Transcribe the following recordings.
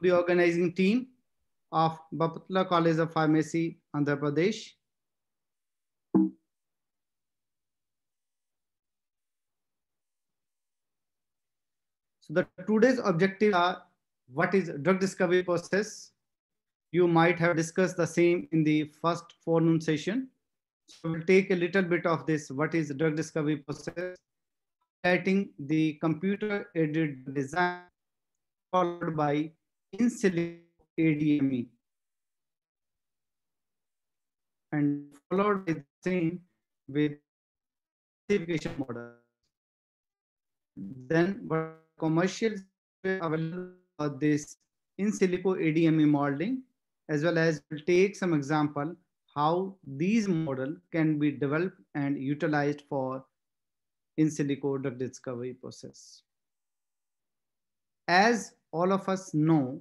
the organizing team of Bapatla College of Pharmacy, Andhra Pradesh. So the today's objective are what is drug discovery process. You might have discussed the same in the first forenoon session. So we'll take a little bit of this, what is drug discovery process, highlighting the computer-aided design, followed by in silico ADME, and followed by the same with classification models. Then what are the commercial software available for this in silico ADME modeling, as well as we'll take some example how these model can be developed and utilized for in silico drug discovery process. As all of us know,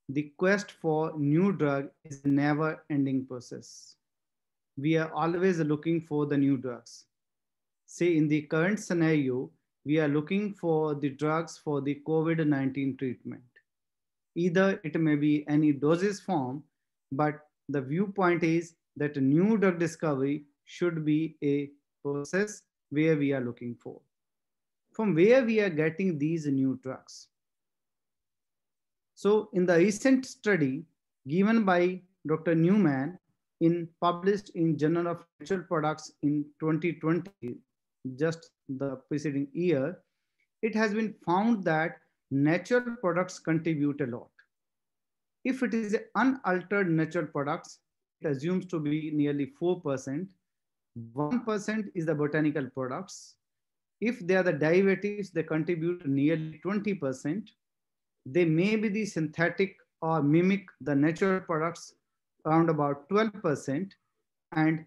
the quest for new drug is a never ending process. We are always looking for the new drugs. Say in the current scenario, we are looking for the drugs for the COVID-19 treatment. Either it may be any doses form, but the viewpoint is that a new drug discovery should be a process where we are looking for. From where we are getting these new drugs. So in the recent study given by Dr. Newman published in Journal of Natural Products in 2020, just the preceding year, it has been found that natural products contribute a lot. If it is unaltered natural products, it assumes to be nearly 4%. 1% is the botanical products. If they are the derivatives, they contribute nearly 20%. They may be the synthetic or mimic the natural products around about 12%, and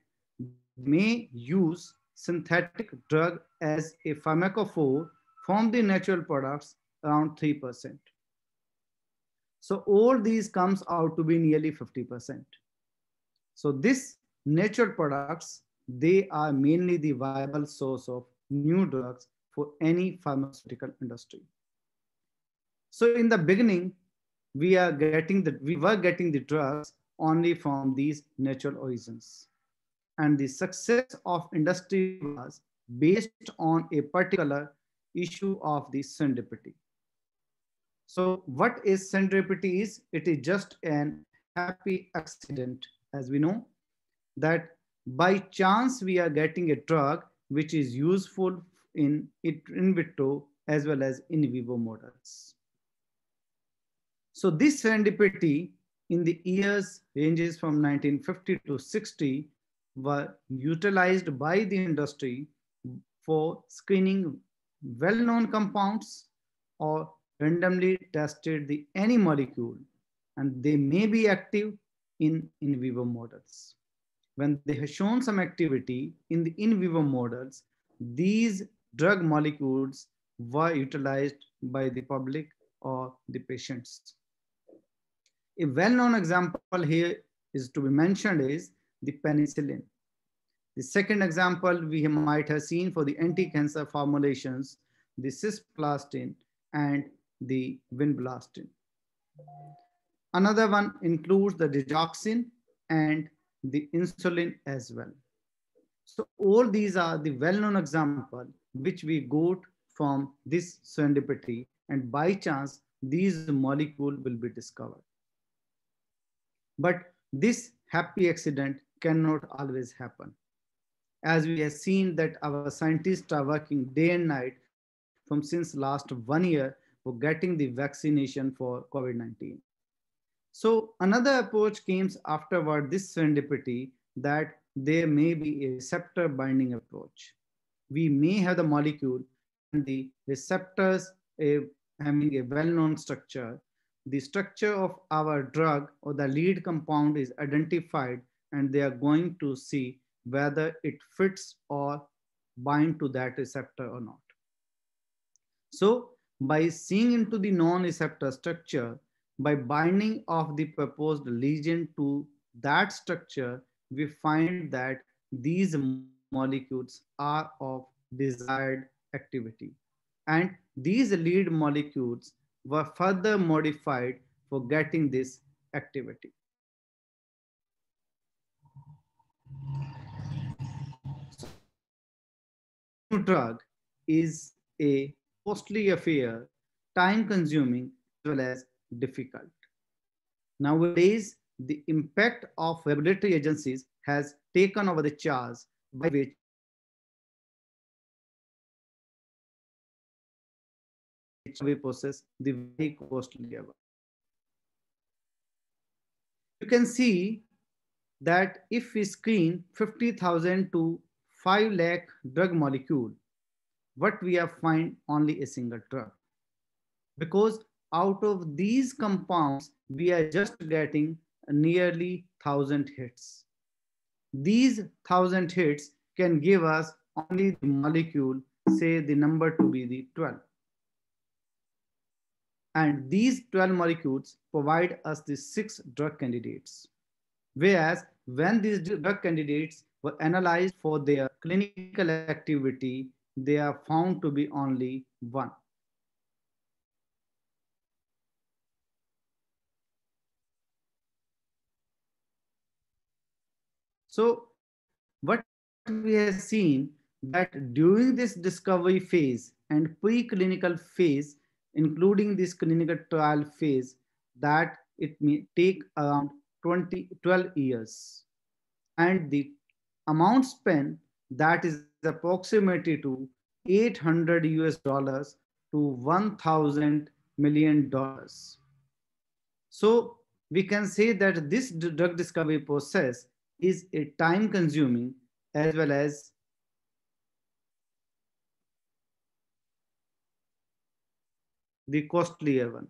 may use synthetic drug as a pharmacophore from the natural products around 3%. So all these comes out to be nearly 50%. So this natural products, they are mainly the viable source of new drugs for any pharmaceutical industry. So in the beginning, we were getting the drugs only from these natural origins. And the success of industry was based on a particular issue of the serendipity. So what is serendipity is? It is just an happy accident, as we know, that by chance we are getting a drug which is useful in vitro as well as in vivo models. So this serendipity in the years ranges from 1950 to 60 were utilized by the industry for screening well-known compounds or randomly tested any molecule, and they may be active in vivo models. When they have shown some activity in the in vivo models, these drug molecules were utilized by the public or the patients. A well-known example here is to be mentioned is the penicillin. The second example we might have seen for the anti-cancer formulations, the cisplatin and the vinblastine. Another one includes the digoxin and the insulin as well. So all these are the well-known examples which we got from this serendipity, and by chance these molecules will be discovered. But this happy accident cannot always happen. As we have seen that our scientists are working day and night from since last 1 year for getting the vaccination for COVID-19. So another approach came afterward, this serendipity, that there may be a receptor binding approach. We may have the molecule and the receptors having a well-known structure. The structure of our drug or the lead compound is identified, and they are going to see whether it fits or bind to that receptor or not. So by seeing into the non-receptor structure, by binding of the proposed lesion to that structure, we find that these molecules are of desired activity. And these lead molecules were further modified for getting this activity. New drug is a costly affair, time consuming as well as difficult. Nowadays, the impact of regulatory agencies has taken over the charge by which we process the very costly level. You can see that if we screen 50,000 to 5 lakh drug molecule, what we have find only a single drug. Because out of these compounds, we are just getting nearly 1,000 hits. These 1,000 hits can give us only the molecule, say the number to be the 12. And these 12 molecules provide us the 6 drug candidates. Whereas when these drug candidates were analyzed for their clinical activity, they are found to be only 1. So what we have seen that during this discovery phase and preclinical phase, including this clinical trial phase, that it may take around 12 years. And the amount spent, that is approximately to 800 US dollars to 1,000 million dollars. So we can say that this drug discovery process is a time consuming as well as the costlier one.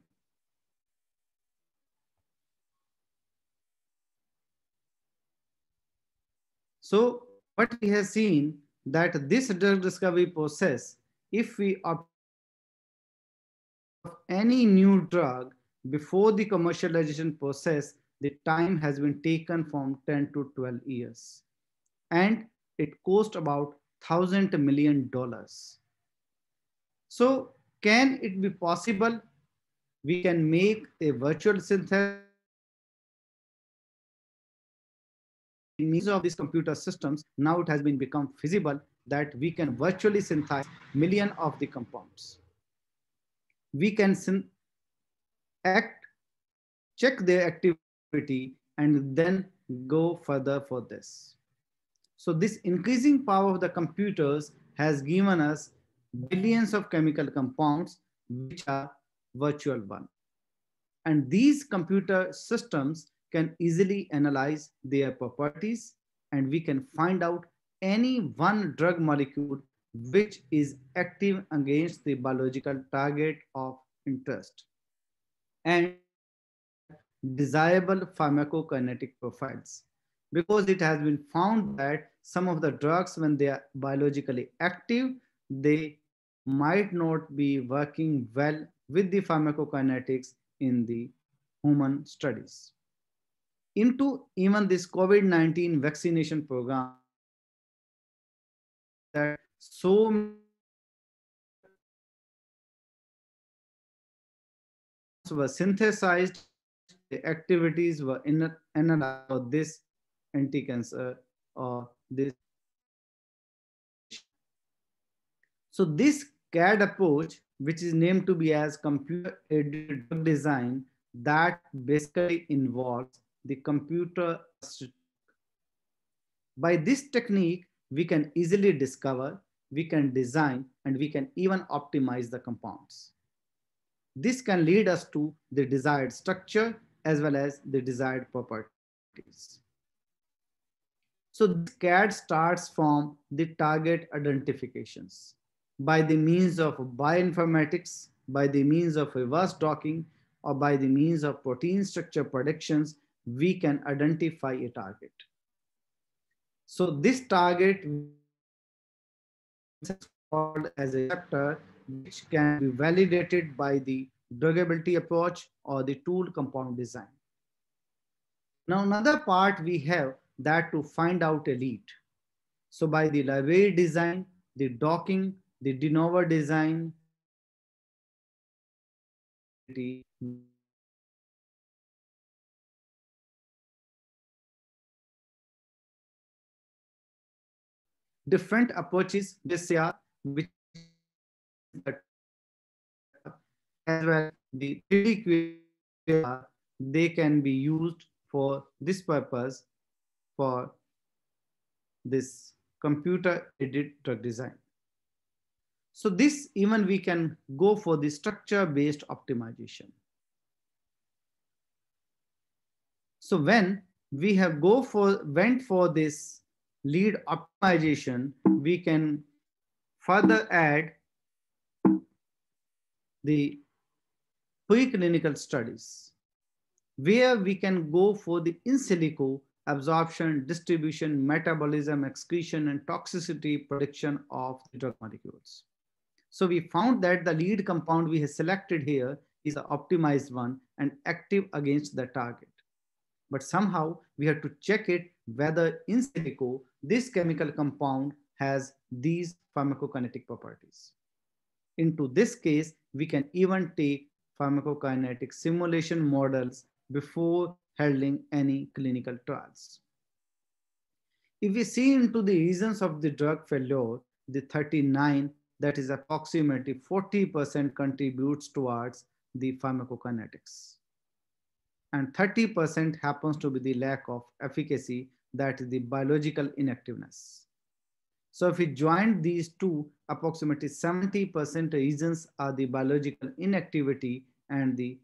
So what we have seen that this drug discovery process, if we opt of any new drug before the commercialization process, the time has been taken from 10 to 12 years. And it cost about $1,000 million. So can it be possible we can make a virtual synthesis means of these computer systems? Now it has been become feasible that we can virtually synthesize million of the compounds. We can check their activity and then go further for this. So this increasing power of the computers has given us billions of chemical compounds which are virtual one. And these computer systems can easily analyze their properties, and we can find out any one drug molecule which is active against the biological target of interest and desirable pharmacokinetic profiles, because it has been found that some of the drugs, when they are biologically active, they might not be working well with the pharmacokinetics in the human studies. Into even this COVID-19 vaccination program, that so were synthesized, the activities were analyzed for this anti-cancer or this. So this CAD approach, which is named to be as computer-aided drug design, that basically involves the computer. By this technique, we can easily discover, we can design, and we can even optimize the compounds. This can lead us to the desired structure as well as the desired properties. So this CAD starts from the target identifications by the means of bioinformatics, by the means of reverse docking, or by the means of protein structure predictions, we can identify a target. So this target is called as a receptor, which can be validated by the druggability approach or the tool compound design. Now another part we have that to find out a lead. So by the library design, the docking, the de novo design, different approaches QSAR, which is the as well the 3D QSAR, they can be used for this purpose for this computer aided drug design. So this even we can go for the structure based optimization. So when we have went for this lead optimization, we can further add the preclinical studies where we can go for the in silico absorption, distribution, metabolism, excretion, and toxicity prediction of the drug molecules. So we found that the lead compound we have selected here is an optimized one and active against the target. But somehow we have to check it whether in silico this chemical compound has these pharmacokinetic properties. Into this case, we can even take pharmacokinetic simulation models before handling any clinical trials. If we see into the reasons of the drug failure, the 39, that is approximately 40% contributes towards the pharmacokinetics. And 30% happens to be the lack of efficacy, that is the biological inactiveness. So if we join these two, approximately 70% reasons are the biological inactivity and the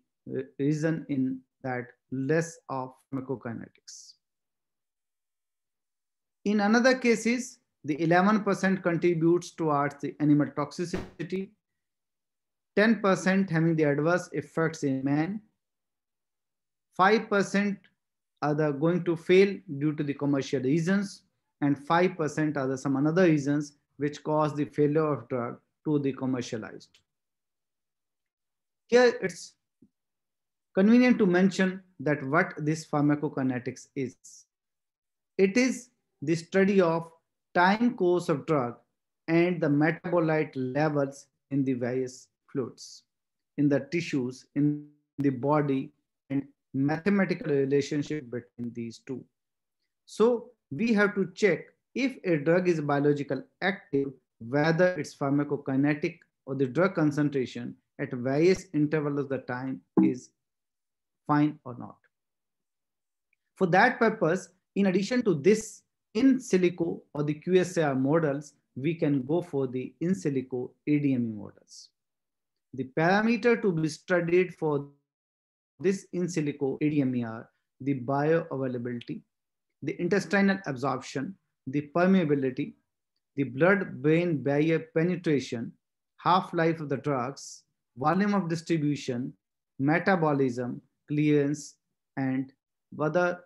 reason in that less of pharmacokinetics. In another cases, the 11% contributes towards the animal toxicity, 10% having the adverse effects in man, 5% are going to fail due to the commercial reasons, and 5% are some another reasons which cause the failure of drug to the commercialized. Here it's convenient to mention that what this pharmacokinetics is. It is the study of time course of drug and the metabolite levels in the various fluids, in the tissues, in the body, and mathematical relationship between these two. So we have to check if a drug is biological active, whether its pharmacokinetic or the drug concentration at various intervals of the time is fine or not. For that purpose, in addition to this in silico or the QSAR models, we can go for the in silico ADME models. The parameter to be studied for this in silico ADME are the bioavailability, the intestinal absorption, the permeability, the blood-brain barrier penetration, half-life of the drugs, volume of distribution, metabolism, clearance, and other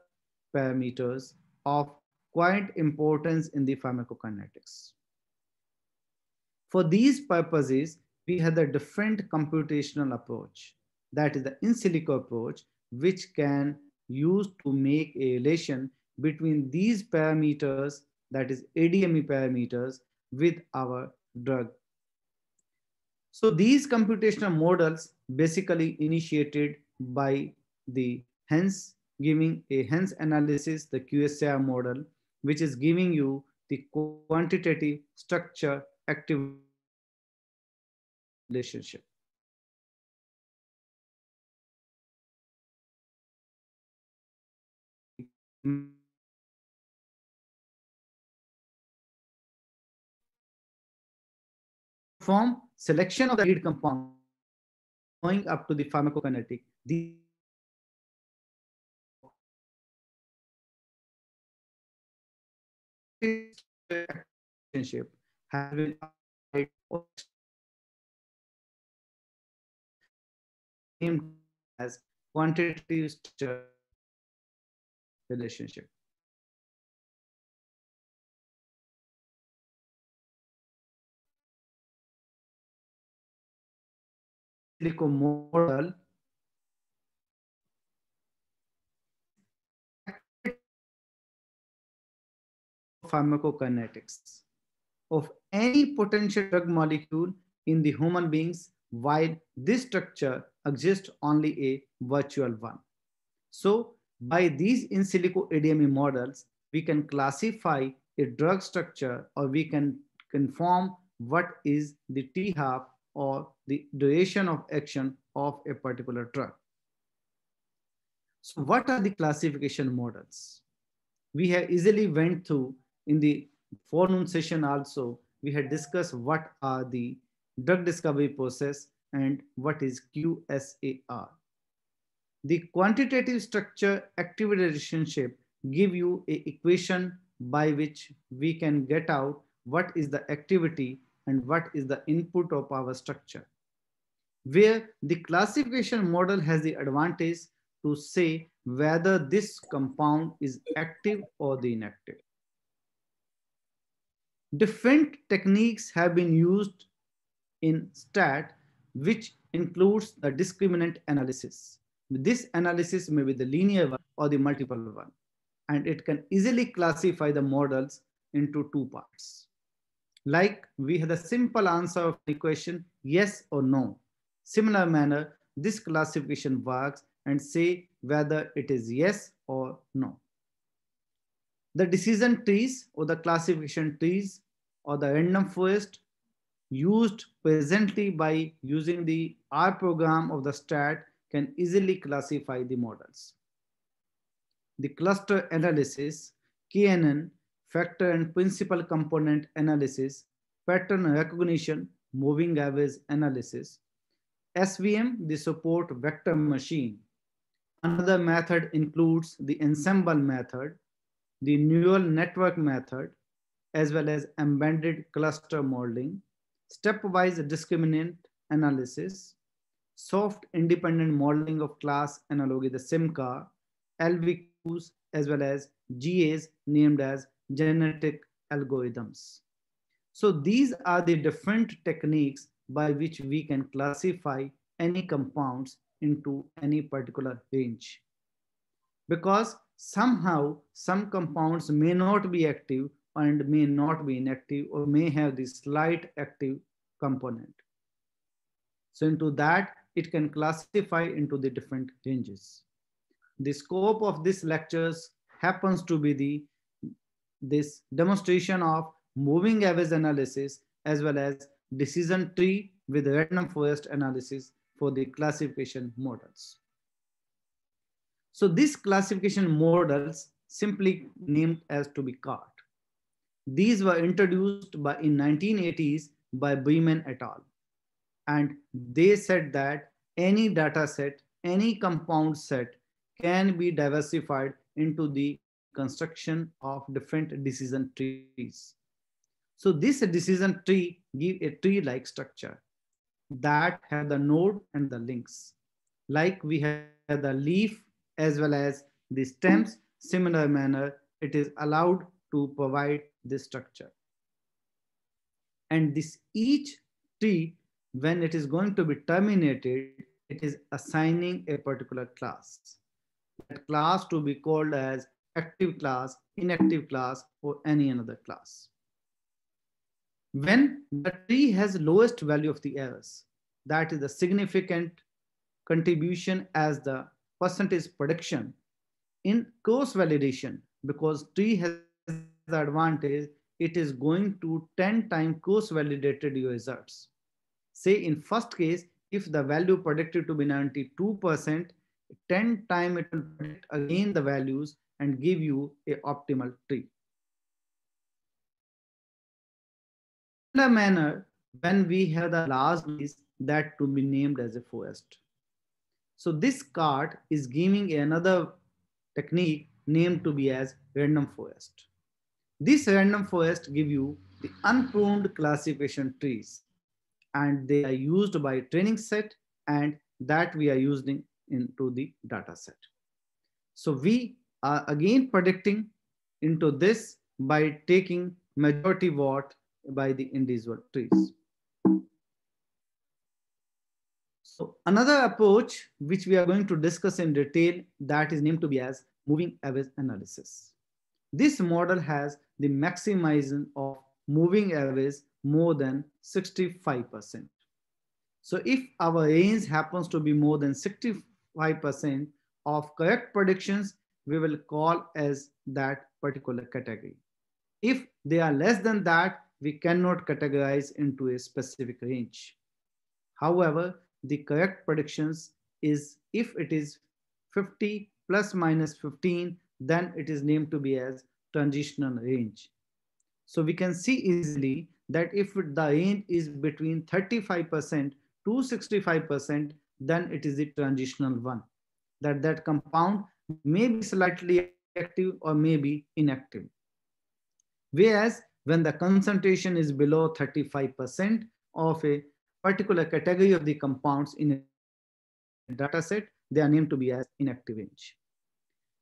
parameters of quite importance in the pharmacokinetics. For these purposes, we have a different computational approach. That is the in silico approach, which can use to make a relation between these parameters, that is ADME parameters, with our drug. So these computational models basically initiated by the Hens, giving a Hens analysis, the QSAR model, which is giving you the quantitative structure active relationship. From selection of the lead compound going up to the pharmacokinetic, the relationship has been named as quantitative structure relationship. Model pharmacokinetics of any potential drug molecule in the human beings, while this structure exists only a virtual one. So by these in silico ADME models, we can classify a drug structure, or we can confirm what is the T half or the duration of action of a particular drug. So what are the classification models? We have easily went through in the forenoon session also, we had discussed what are the drug discovery process and what is QSAR. The quantitative structure activity relationship give you a equation by which we can get out what is the activity and what is the input of our structure, where the classification model has the advantage to say whether this compound is active or the inactive. Different techniques have been used in STAT, which includes the discriminant analysis. This analysis may be the linear one or the multiple one, and it can easily classify the models into two parts. Like we have the simple answer of the question, yes or no. Similar manner, this classification works and say whether it is yes or no. The decision trees or the classification trees or the random forest used presently by using the R program of the STAT can easily classify the models. The cluster analysis, KNN, factor and principal component analysis, pattern recognition, moving average analysis, SVM, the support vector machine. Another method includes the ensemble method, the neural network method, as well as embedded cluster modeling, stepwise discriminant analysis, soft independent modeling of class analogy, the SIMCA, LVQs, as well as GAs named as genetic algorithms. So these are the different techniques by which we can classify any compounds into any particular range. Because somehow some compounds may not be active and may not be inactive or may have the slight active component. So into that, it can classify into the different ranges. The scope of this lectures happens to be this demonstration of moving average analysis as well as decision tree with random forest analysis for the classification models. So these classification models simply named as to be CART. These were introduced in 1980s by Beeman et al. And they said that any data set, any compound set can be diversified into the construction of different decision trees. So this decision tree give a tree-like structure that have the node and the links. Like we have the leaf as well as the stems, similar manner, it is allowed to provide this structure. And this each tree, when it is going to be terminated, it is assigning a particular class. That class to be called as active class, inactive class, or any another class. When the tree has lowest value of the errors, that is the significant contribution as the percentage prediction in cross validation, because tree has the advantage, it is going to 10 times cross validated your results. Say in first case, if the value predicted to be 92%, 10 times it will predict again the values and give you a optimal tree. Similar manner, when we have the large trees that to be named as a forest. So this card is giving another technique named to be as random forest. This random forest give you the unpruned classification trees, and they are used by training set and that we are using into the data set. So we are again predicting into this by taking majority vote by the individual trees. So another approach which we are going to discuss in detail, that is named to be as moving average analysis. This model has the maximization of moving average more than 65%. So if our range happens to be more than 65% of correct predictions, we will call as that particular category. If they are less than that, we cannot categorize into a specific range. However, the correct predictions is if it is 50 plus minus 15, then it is named to be as transitional range. So we can see easily that if the range is between 35% to 65%, then it is the transitional one. That compound may be slightly active or may be inactive. Whereas when the concentration is below 35% of a particular category of the compounds in a dataset, they are named to be as inactive range.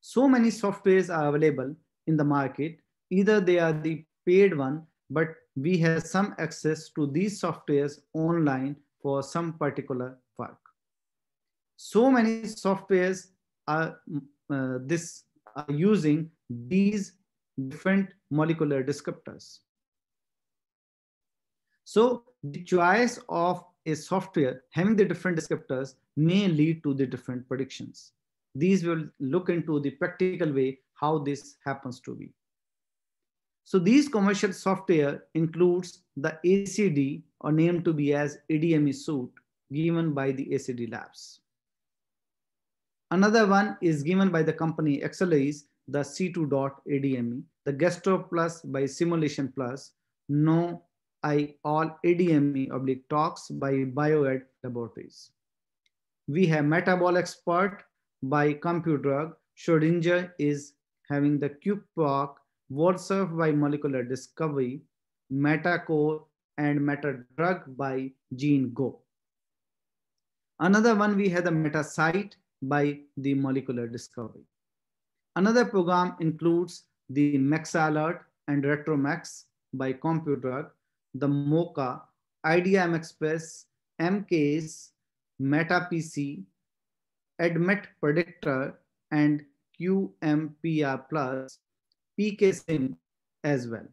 So many softwares are available in the market. Either they are the paid one, but we have some access to these softwares online for some particular work. So many softwares are using these different molecular descriptors. So the choice of a software having the different descriptors may lead to the different predictions. These will look into the practical way how this happens to be. So these commercial software includes the ACD, or named to be as ADME suite, given by the ACD Labs. Another one is given by the company Excelis, the C2.ADME, the Gastro Plus by Simulation Plus, No I All ADME oblique talks by BioEd Laboratories. We have Metabol Expert by CompuDrug. Schrodinger is having the QuickProc, WordSurf by Molecular Discovery, MetaCore, and MetaDrug by GeneGo. Another one we have the MetaSite by the Molecular Discovery. Another program includes the MaxAlert and RetroMax by CompuDrug, the MoCA, IdeaM Express, MCase, MetaPC, Admet Predictor, and QMPR Plus, PKSim as well.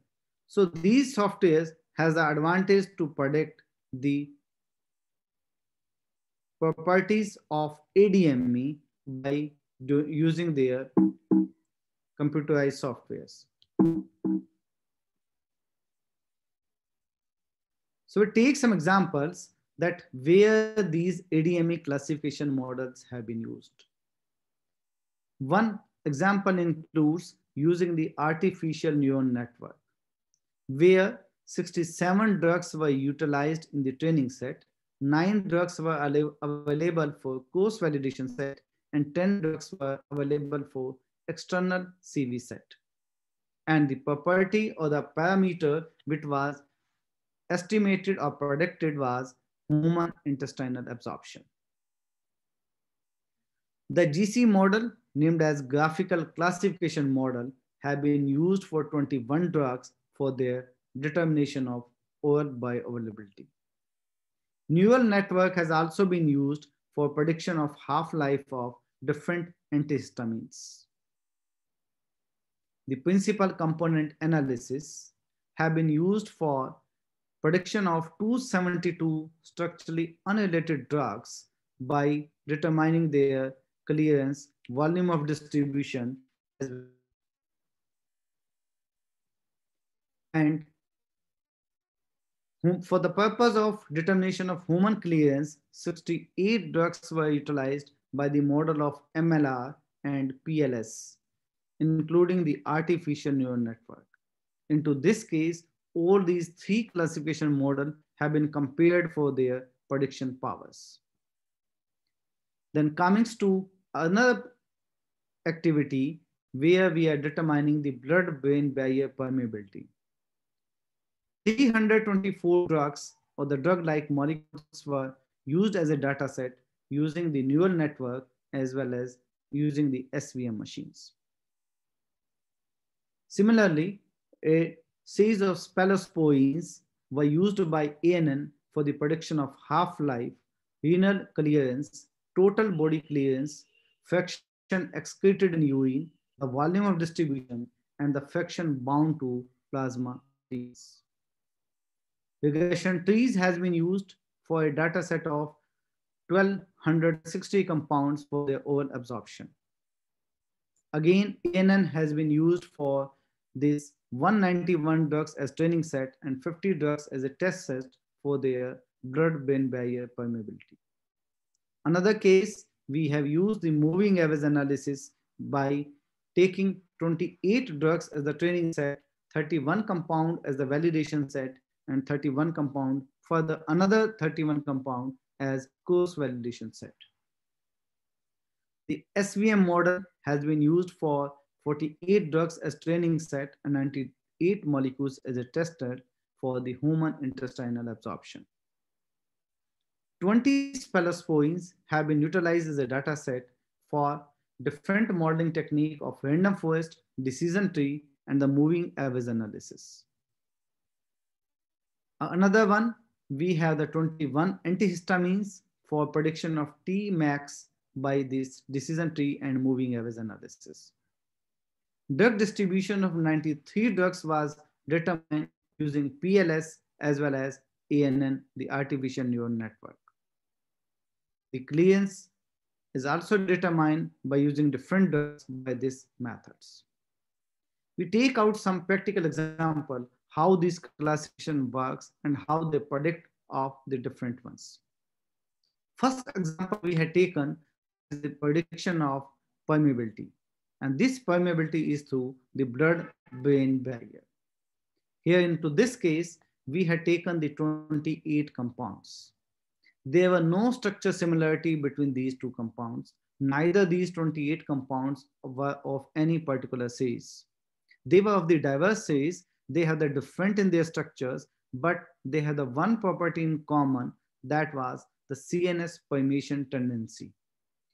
So these softwares has the advantage to predict the properties of ADME by using their computerized softwares. So we take some examples that where these ADME classification models have been used. One example includes using the artificial neural network, where 67 drugs were utilized in the training set, 9 drugs were available for course validation set, and 10 drugs were available for external CV set. And the property or the parameter which was estimated or predicted was human intestinal absorption. The GC model, named as graphical classification model, have been used for 21 drugs for their determination of oral bioavailability. Neural network has also been used for prediction of half-life of different antihistamines. The principal component analysis have been used for prediction of 272 structurally unrelated drugs by determining their clearance, volume of distribution, as well. And for the purpose of determination of human clearance, 68 drugs were utilized by the model of MLR and PLS, including the artificial neural network. Into this case, all these 3 classification models have been compared for their prediction powers. Then coming to another activity where we are determining the blood-brain barrier permeability. 324 drugs or the drug-like molecules were used as a data set using the neural network as well as using the SVM machines. Similarly, a series of spalosporins were used by ANN for the prediction of half-life, renal clearance, total body clearance, fraction excreted in urine, the volume of distribution, and the fraction bound to plasma trees. Regression trees has been used for a data set of 1260 compounds for their oral absorption. Again, ANN has been used for this 191 drugs as training set, and 50 drugs as a test set for their blood-brain barrier permeability. Another case, we have used the moving average analysis by taking 28 drugs as the training set, 31 compound as the validation set, and 31 compound, further another 31 compound as cross validation set. The SVM model has been used for 48 drugs as training set and 98 molecules as a tester for the human intestinal absorption. 20 spalasphoins have been utilized as a data set for different modeling technique of random forest, decision tree, and the moving average analysis. Another one, we have the 21 antihistamines for prediction of T max by this decision tree and moving average analysis. Drug distribution of 93 drugs was determined using PLS as well as ANN, the artificial neural network. The clearance is also determined by using different drugs by these methods. We take out some practical example how this classification works and how they predict of the different ones. First example we had taken is the prediction of permeability. And this permeability is through the blood-brain barrier. Here into this case, we had taken the 28 compounds. There were no structure similarity between these two compounds. Neither these 28 compounds were of any particular size. They were of the diverse size. They have the different in their structures, but they have the one property in common, that was the CNS permeation tendency.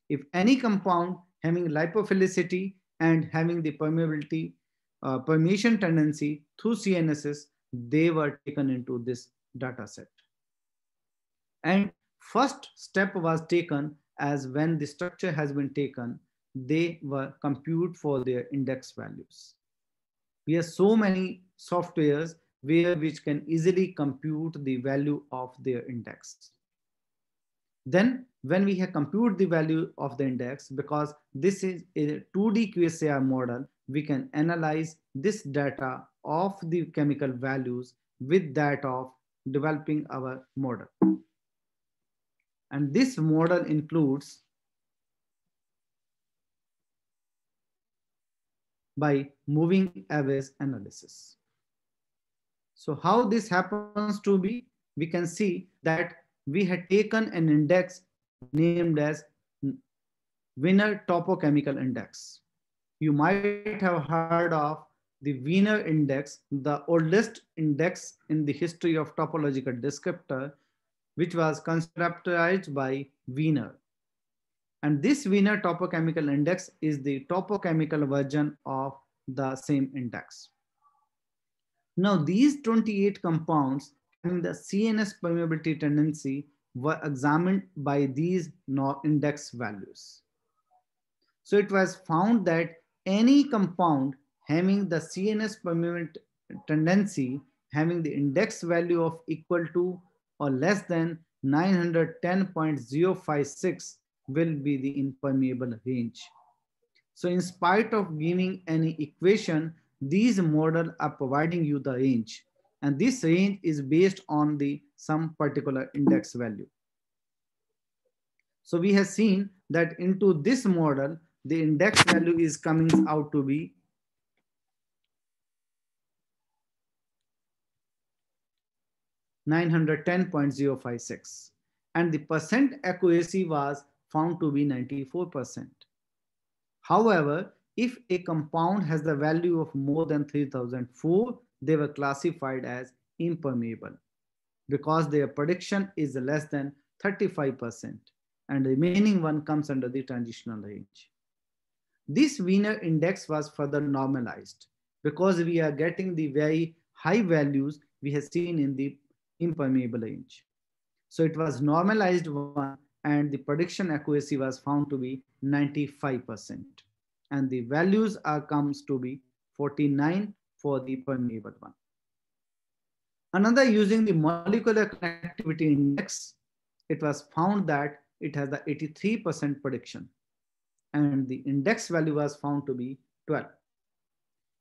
If any compound having lipophilicity and having the permeability, permeation tendency through CNSs, they were taken into this data set. And first step was taken as when the structure has been taken, they were computed for their index values. We have so many softwares which can easily compute the value of their index. Then when we have computed the value of the index, because this is a 2D QSAR model, we can analyze this data of the chemical values with that of developing our model. And this model includes by moving average analysis. So how this happens to be, we can see that we had taken an index named as Wiener Topochemical Index. You might have heard of the Wiener Index, the oldest index in the history of topological descriptor, which was conceptualized by Wiener. And this Wiener Topochemical Index is the topochemical version of the same index. Now, these 28 compounds having the CNS permeability tendency were examined by these index values. So it was found that any compound having the CNS permeability tendency having the index value of equal to or less than 910.056 will be the impermeable range. So in spite of giving any equation, these models are providing you the range. And this range is based on the some particular index value. So we have seen that into this model, the index value is coming out to be 910.056. And the percent accuracy was found to be 94%. However, if a compound has the value of more than 3004, they were classified as impermeable because their prediction is less than 35%, and the remaining one comes under the transitional range. This Wiener index was further normalized because we are getting the very high values we have seen in the impermeable range. So it was normalized one, and the prediction accuracy was found to be 95%. And the values comes to be 49 for the permeable one. Another, using the molecular connectivity index, it was found that it has the 83% prediction, and the index value was found to be 12.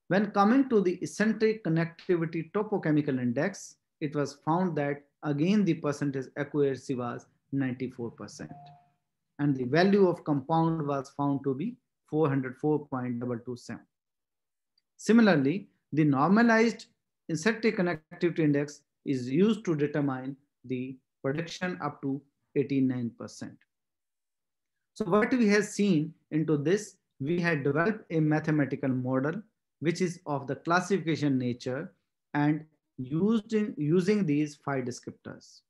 When coming to the eccentric connectivity topochemical index, it was found that again the percentage accuracy was 94%, and the value of compound was found to be 404.227. Similarly, the normalized eccentric connectivity index is used to determine the prediction up to 89%. So what we have seen into this, we had developed a mathematical model which is of the classification nature and using these 5 descriptors.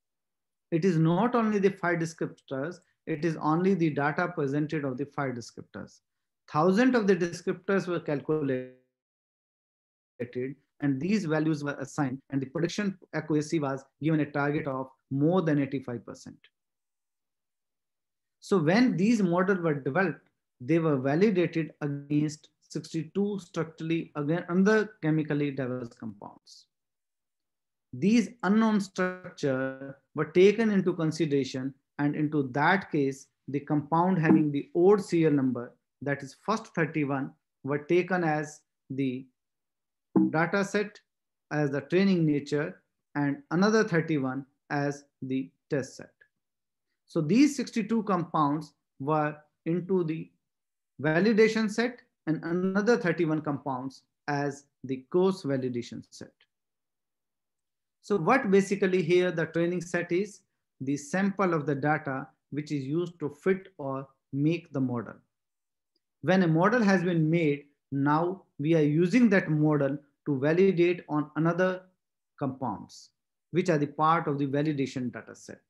It is not only the 5 descriptors, it is only the data presented of the 5 descriptors. Thousands of the descriptors were calculated and these values were assigned, and the prediction accuracy was given a target of more than 85%. So when these models were developed, they were validated against 62 structurally other chemically diverse compounds. These unknown structures were taken into consideration, and into that case, the compound having the odd serial number, that is first 31, were taken as the data set, as the training nature, and another 31 as the test set. So these 62 compounds were into the validation set and another 31 compounds as the cross validation set. So what basically here the training set is the sample of the data which is used to fit or make the model. When a model has been made, now we are using that model to validate on another compounds, which are the part of the validation data set.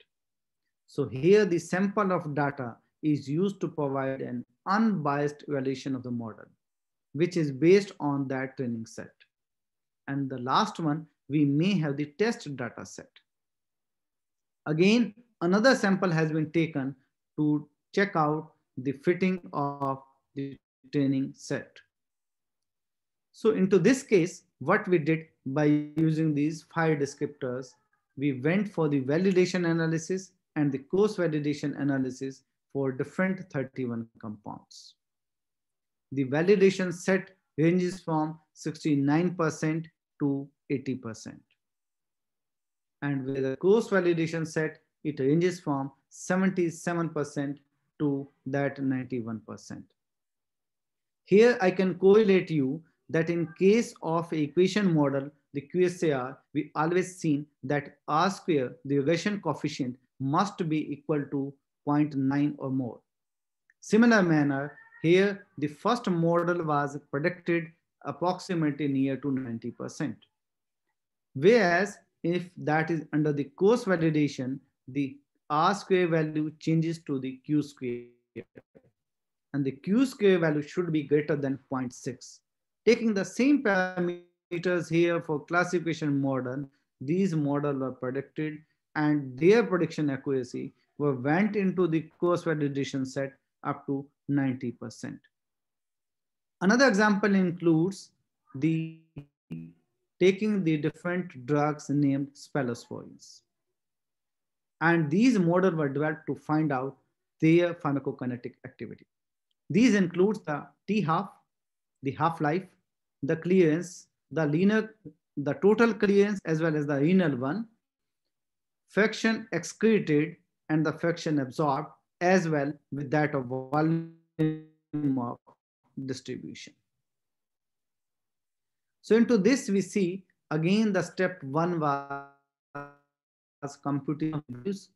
So here the sample of data is used to provide an unbiased evaluation of the model, which is based on that training set. And the last one, we may have the test data set. Again, another sample has been taken to check out the fitting of the training set. So into this case, what we did by using these 5 descriptors, we went for the validation analysis and the cross-validation analysis for different 31 compounds. The validation set ranges from 69% to 80%. And with the cross-validation set, it ranges from 77% to that 91%. Here I can correlate you that in case of equation model, the QSAR, we always seen that R square, the regression coefficient, must be equal to 0.9 or more. Similar manner, here the first model was predicted approximately near to 90%. Whereas if that is under the cross validation, the R square value changes to the Q square. And the Q square value should be greater than 0.6. Taking the same parameters here for classification model, these models were predicted and their prediction accuracy went into the cross validation set up to 90%. Another example includes the taking the different drugs named cephalosporins. And these models were developed to find out their pharmacokinetic activity. These include the T-half, the half-life, the clearance, the total clearance as well as the renal one, fraction excreted and the fraction absorbed, as well with that of volume of distribution. So into this we see again the step 1 was computing values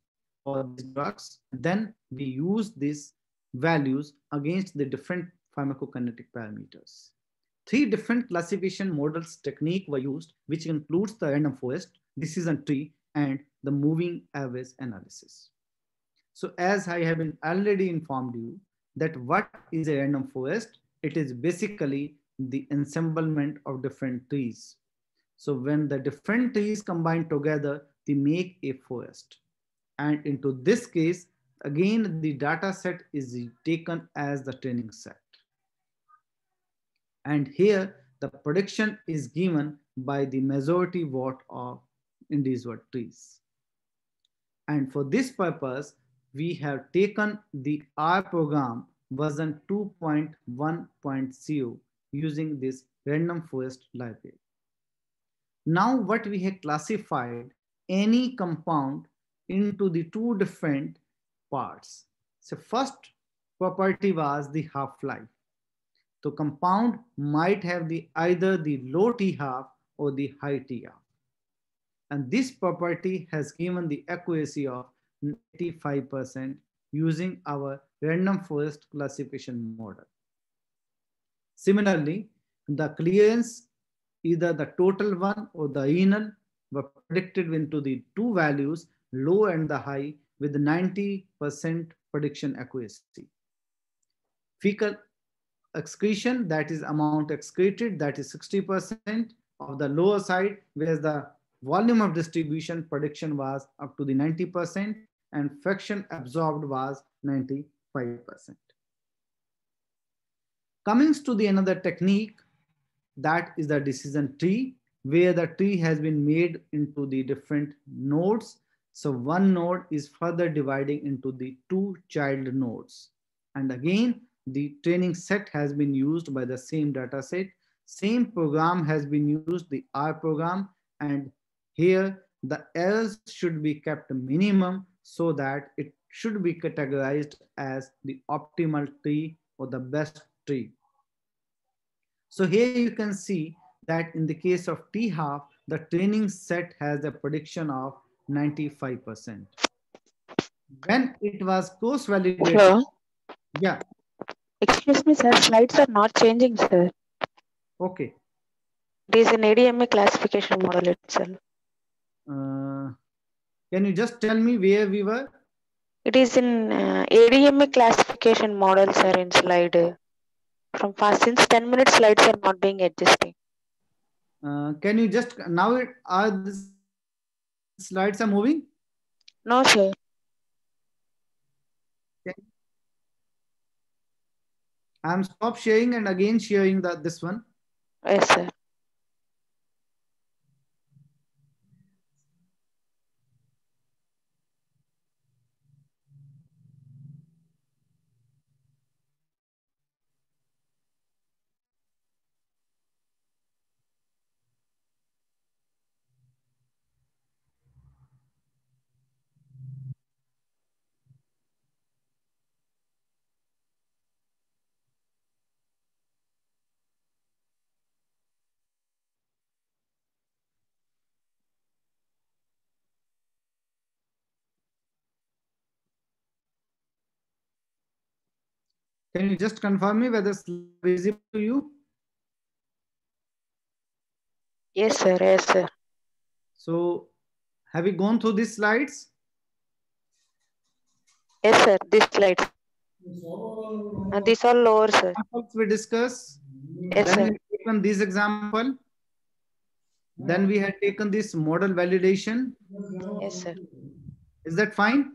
for these drugs. Then we use these values against the different pharmacokinetic parameters. 3 different classification models technique were used, which includes the random forest, decision tree, and the moving average analysis. So as I have been already informed you that what is a random forest, it is basically the ensemblement of different trees. So when the different trees combine together, they make a forest. And into this case, again, the data set is taken as the training set. And here the prediction is given by the majority vote of individual trees. And for this purpose, we have taken the R program version 2.1.0 using this random forest library. Now what we have classified any compound into the two different parts. So first property was the half-life. So compound might have either the low T-half or the high T-half. And this property has given the accuracy of 95% using our random forest classification model. Similarly, the clearance, either the total one or the anal, were predicted into the two values, low and the high, with 90% prediction accuracy. Fecal excretion, that is amount excreted, that is 60% of the lower side, whereas the volume of distribution prediction was up to the 90%, and fraction absorbed was 95%. Coming to the another technique, that is the decision tree, where the tree has been made into the different nodes. So one node is further dividing into the two child nodes. And again, the training set has been used by the same data set. Same program has been used, the R program, and here the errors should be kept minimum so that it should be categorized as the optimal tree or the best tree. So here you can see that in the case of T-half, the training set has a prediction of 95%. When it was cross-validated, Hello. yeah. Excuse me, sir. Slides are not changing, sir. Okay. It is an ADMA classification model itself. Can you just tell me where we were? It is in ADMA classification model, sir, in slide. From past since 10 minutes, slides are not being adjusting. Can you just, now are the slides are moving? No, sir. Okay. I'm stop sharing and again sharing this one. Yes, sir. Can you just confirm me whether it's visible to you? Yes, sir. Yes, sir. So have you gone through these slides? Yes, sir. This slides. These are lower, sir. We discuss. Yes, Then sir. we have taken this example. Then we had taken this model validation. Yes, sir. Is that fine?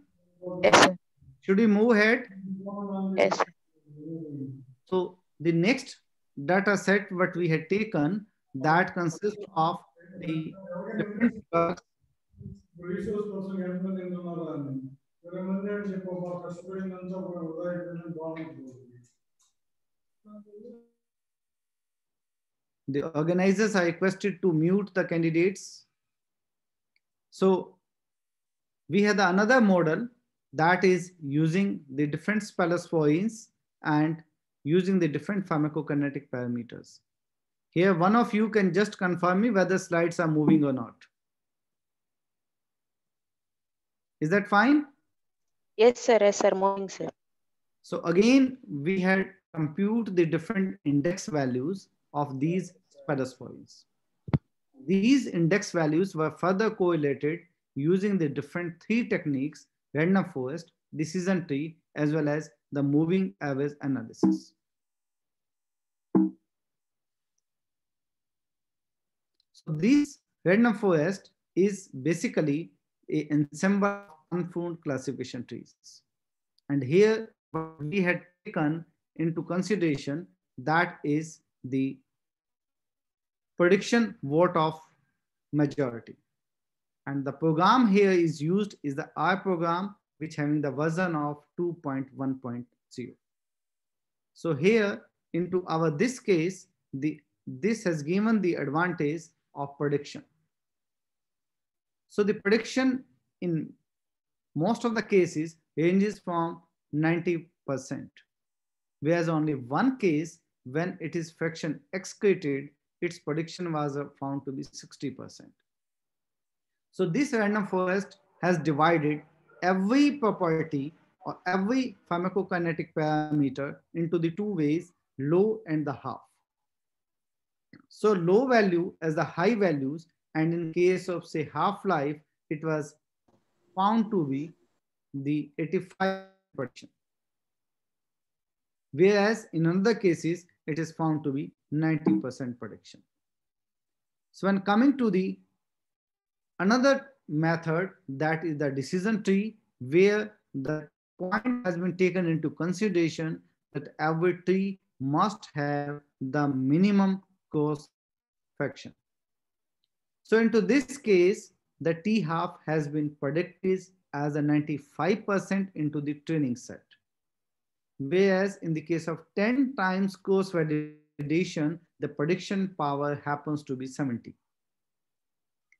Yes, sir. Should we move ahead? Yes, sir. So the next data set what we had taken, that consists of the different drugs. The organizers are requested to mute the candidates. So we had another model that is using the different spalasphoins and using the different pharmacokinetic parameters. Here, one of you can just confirm me whether slides are moving or not. Is that fine? Yes, sir. Yes, sir. Moving, sir. So again, we had compute the different index values of these spalasphoins. These index values were further correlated using the different three techniques: random forest, decision tree, as well as the moving average analysis. So this random forest is basically an ensemble of unfound classification trees. And here what we had taken into consideration, that is the prediction vote of majority. And the program here is used is the R program, which having the version of 2.1.0. So here into our this case, this has given the advantage of prediction. So the prediction in most of the cases ranges from 90%, whereas only one case, when it is fraction excreted, its prediction was found to be 60%. So this random forest has divided every property or every pharmacokinetic parameter into the two ways, low and the half. So low value as the high values, and in case of say half-life, it was found to be the 85% prediction. Whereas in other cases, it is found to be 90% prediction. So when coming to the another method, that is the decision tree, where the point has been taken into consideration that every tree must have the minimum course fraction. So into this case, the t half has been predicted as a 95% into the training set. Whereas in the case of 10 times course validation, the prediction power happens to be 70.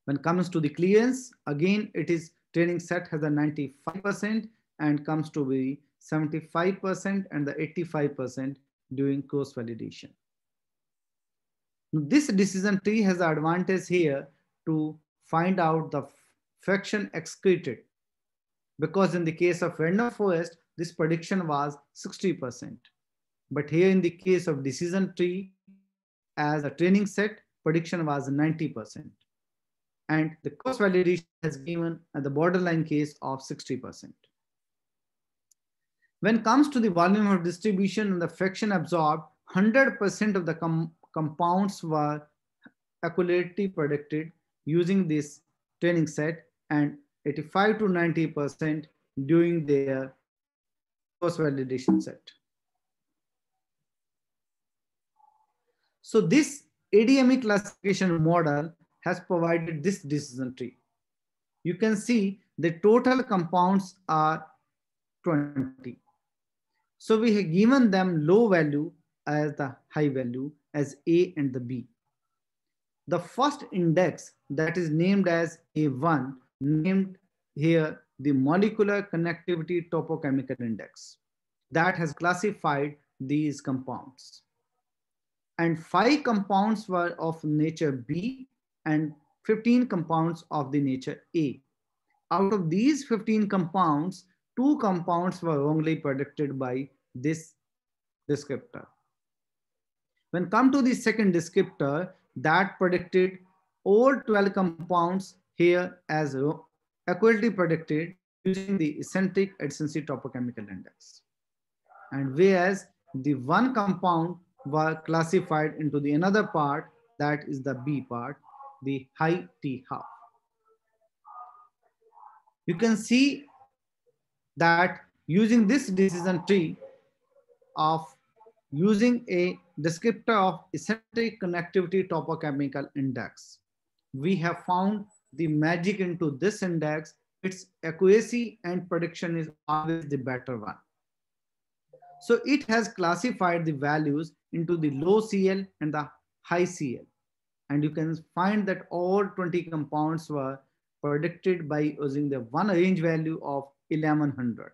When it comes to the clearance, again, it is training set has a 95% and comes to be 75% and the 85% during course validation. This decision tree has the advantage here to find out the fraction excreted, because in the case of random forest, this prediction was 60%. But here in the case of decision tree as a training set, prediction was 90%. And the course validation has given the borderline case of 60%. When it comes to the volume of distribution and the fraction absorbed, 100% of the compounds were accurately predicted using this training set, and 85 to 90% during their course validation set. So this ADME classification model has provided this decision tree. You can see the total compounds are 20. So we have given them low value as the high value as A and the B. The first index, that is named as A1, named here the molecular connectivity topochemical index, that has classified these compounds. And 5 compounds were of nature B and 15 compounds of the nature A. Out of these 15 compounds, 2 compounds were wrongly predicted by this descriptor. When come to the second descriptor, that predicted all 12 compounds here as accurately predicted using the eccentric adjacency topochemical index. And whereas the 1 compound were classified into the another part, that is the B part, the high T half. You can see that using this decision tree of using a descriptor of eccentric connectivity topochemical index, we have found the magic into this index. Its accuracy and prediction is always the better one. So it has classified the values into the low CL and the high CL. And you can find that all 20 compounds were predicted by using the one range value of 1100.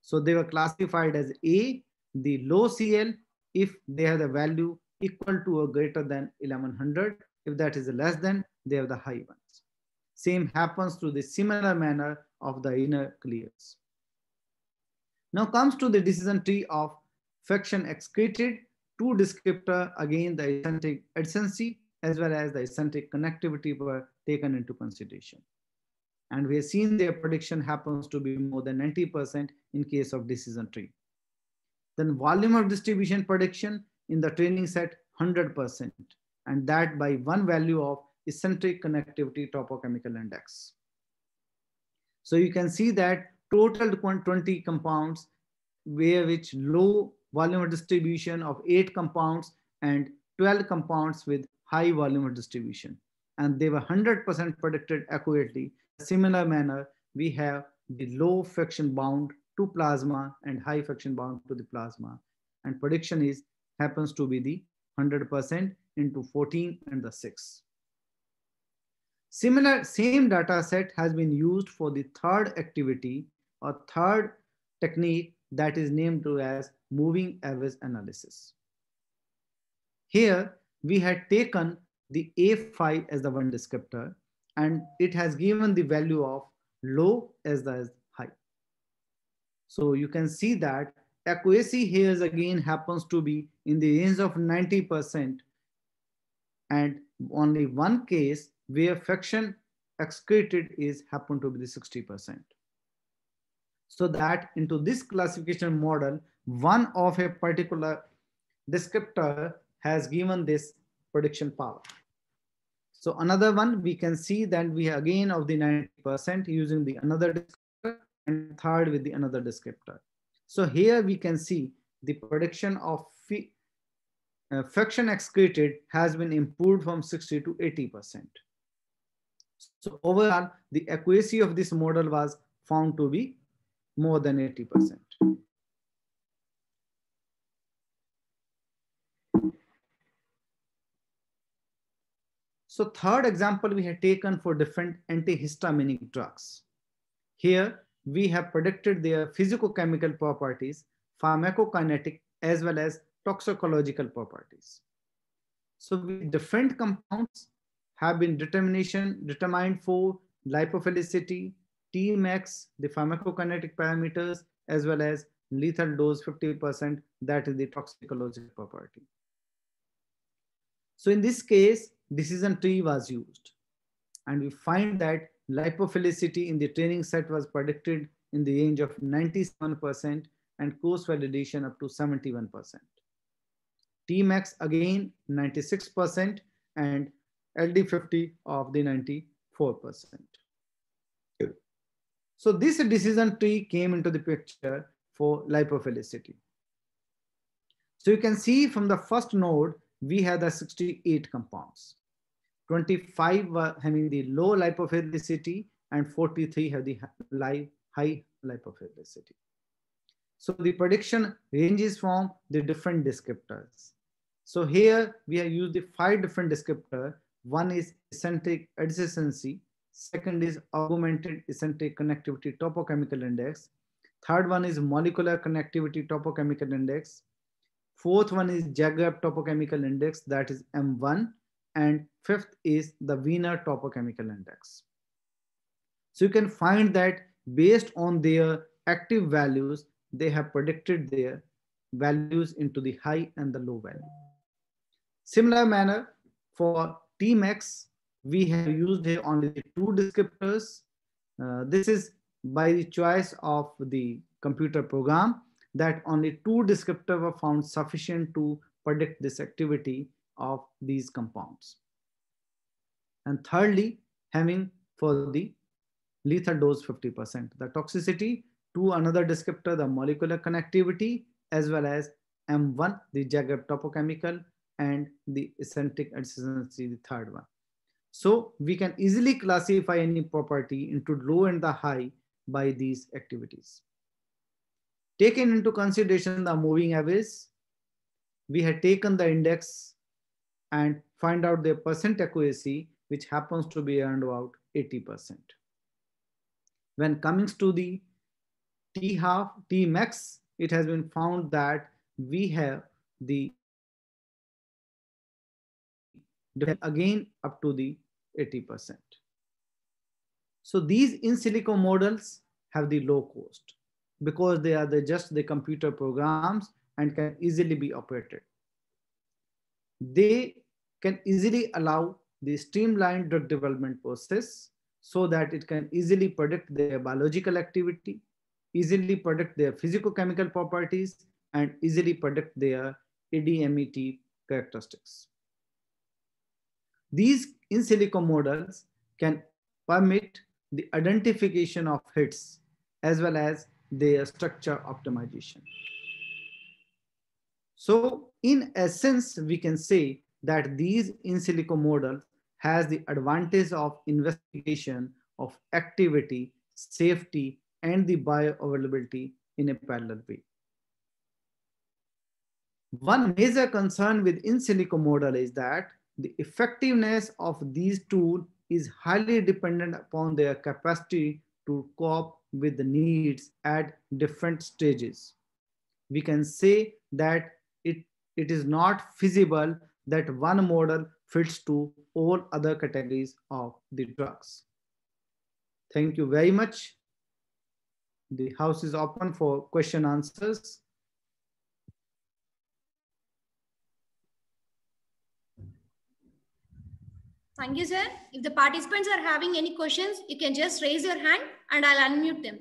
So they were classified as A, the low CL, if they have the value equal to or greater than 1100. If that is less than, they have the high ones. Same happens to the similar manner of the inner clears. Now comes to the decision tree of fraction excreted. 2 descriptor, again the eccentric adjacency as well as the eccentric connectivity were taken into consideration. And we have seen their prediction happens to be more than 90% in case of decision tree. Then volume of distribution prediction in the training set 100%, and that by one value of eccentric connectivity topochemical index. So you can see that total 20 compounds, where which low volume of distribution of 8 compounds and 12 compounds with high volume of distribution. And they were 100% predicted accurately. In a similar manner, we have the low fraction bound to plasma and high fraction bound to the plasma. And prediction is happens to be the 100% into 14 and the 6. Same data set has been used for the third activity or third technique that is named as moving average analysis. Here we had taken the A5 as the one descriptor, and it has given the value of low as the high. So you can see that accuracy here is again happens to be in the range of 90%, and only one case where fraction excreted is happen to be the 60%. So that into this classification model, one of a particular descriptor has given this prediction power. So another one, we can see that we again of the 90% using the another descriptor and third with the another descriptor. So here we can see the prediction of fraction excreted has been improved from 60 to 80%. So overall, the accuracy of this model was found to be more than 80%. So third example we have taken for different antihistaminic drugs. Here we have predicted their physicochemical properties, pharmacokinetic, as well as toxicological properties. So with different compounds have been determined for lipophilicity, Tmax, the pharmacokinetic parameters, as well as lethal dose 50%, that is the toxicological property. So in this case, decision tree was used, and we find that lipophilicity in the training set was predicted in the range of 97% and cross validation up to 71%. Tmax again 96% and LD50 of the 94%. So this decision tree came into the picture for lipophilicity. So you can see from the first node, we have the 68 compounds. 25 were having the low lipophilicity and 43 have the high lipophilicity. So the prediction ranges from the different descriptors. So here we have used the 5 different descriptors. One is eccentric adjacency. Second is augmented eccentric connectivity topochemical index. Third one is molecular connectivity topochemical index. Fourth one is Jagreb topochemical index, that is M1. And fifth is the Wiener topochemical index. So you can find that based on their active values, they have predicted their values into the high and the low value. Similar manner for Tmax, we have used here only the 2 descriptors. This is by the choice of the computer program that only 2 descriptors were found sufficient to predict this activity of these compounds. And thirdly, having for the lethal dose 50%, the toxicity to another descriptor, the molecular connectivity, as well as M1, the Jagreb topochemical, and the eccentric adjacency, the third one. So we can easily classify any property into low and the high by these activities. Taken into consideration the moving average, we had taken the index and find out their percent accuracy, which happens to be around about 80%. When coming to the T-half, Tmax, it has been found that we have the again up to the 80%. So these in silico models have the low cost because they are just the computer programs and can easily be operated. They can easily allow the streamlined drug development process so that it can easily predict their biological activity, easily predict their physicochemical properties, and easily predict their ADMET characteristics. These in silico models can permit the identification of hits as well as their structure optimization. So in essence, we can say that these in silico models has the advantage of investigation of activity, safety, and the bioavailability in a parallel way. One major concern with in silico model is that the effectiveness of these tools is highly dependent upon their capacity to cope with the needs at different stages. We can say that it is not feasible that one model fits to all other categories of the drugs. Thank you very much. The house is open for question answers. Thank you, sir. If the participants are having any questions, you can just raise your hand and I'll unmute them.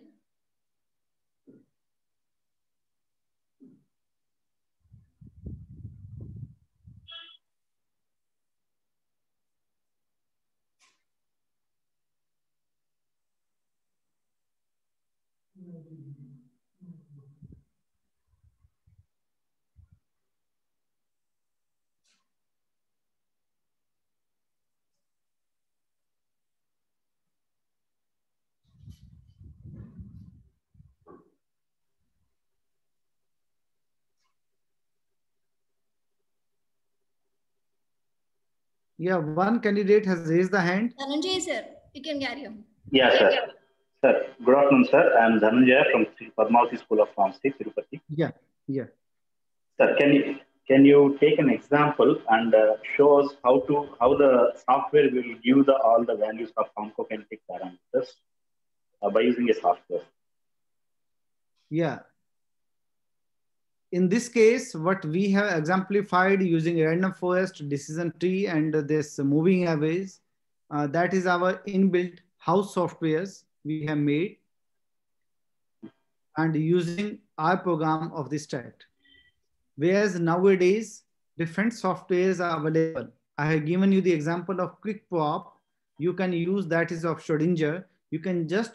Yeah, one candidate has raised the hand. Dhananjay, sir, you can carry on. Yeah, sir. Sir, good afternoon, sir. I am Dhananjay from Padmavati School of Pharmacy, Tirupati. Yeah. Sir, can you take an example and show us how the software will give all the values of pharmacokinetic parameters by using a software? Yeah. In this case, what we have exemplified using random forest, decision tree, and this moving average, that is our inbuilt house softwares we have made and using our program of this type. Whereas nowadays, different softwares are available. I have given you the example of QuickPop. You can use that is of Schrodinger. You can just